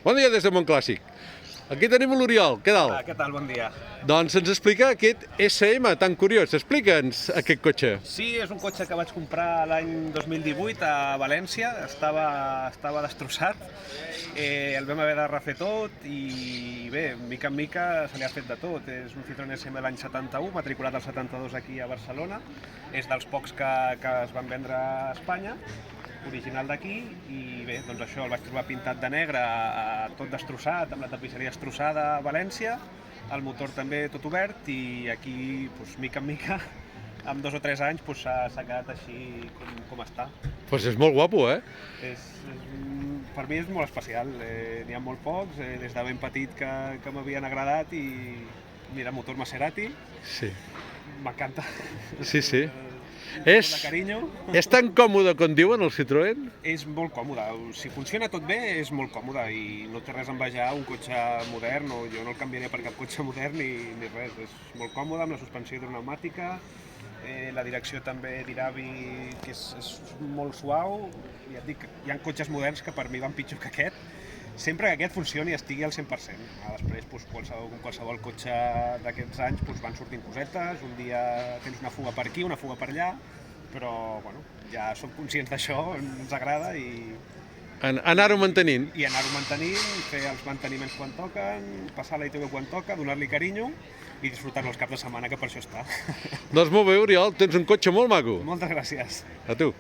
Bon dia des de Montclàssic. Aquí tenim l'Oriol, què tal? Què tal? Bon dia. Doncs ens explica aquest SM tan curiós. Explica'ns aquest cotxe. Sí, és un cotxe que vaig comprar l'any 2018 a València, estava destrossat, el vam haver de refer tot i bé, mica en mica se li ha fet de tot. És un Citroën SM l'any 71, matriculat al 72 aquí a Barcelona, és dels pocs que es van vendre a Espanya, original d'aquí, i bé, doncs això, el vaig trobar pintat de negre, tot destrossat, amb la tapisseria destrossada a València, el motor també tot obert, i aquí, mica en mica, amb 2 o 3 anys, s'ha quedat així com està. Doncs és molt guapo, eh? Per mi és molt especial, n'hi ha molt pocs, des de ben petit que m'havien agradat, i mira, motor Maserati, Sí. m'encanta. Sí, sí. Molt de carinyo. És tan còmode com diuen el Citroën? És molt còmode, si funciona tot bé és molt còmode i no té res a envejar un cotxe modern, o jo no el canviaré per cap cotxe modern ni res, és molt còmode amb la suspensió hidropneumàtica, la direcció també d'Irabi que és molt suau, i ja et dic, hi ha cotxes moderns que per mi van pitjor que aquest, sempre que aquest funcioni i estigui al 100%. Després, qualsevol cotxe d'aquests anys van sortint cosetes, un dia tens una fuga per aquí, una fuga per allà, però bueno, ja som conscients d'això, ens agrada i Anar-ho mantenint. anar-ho mantenint, fer els manteniments quan toquen, passar la ITV quan toca, donar-li carinyo i disfrutar-lo els caps de setmana, que per això està. Doncs molt bé, Oriol, tens un cotxe molt maco. Moltes gràcies. A tu.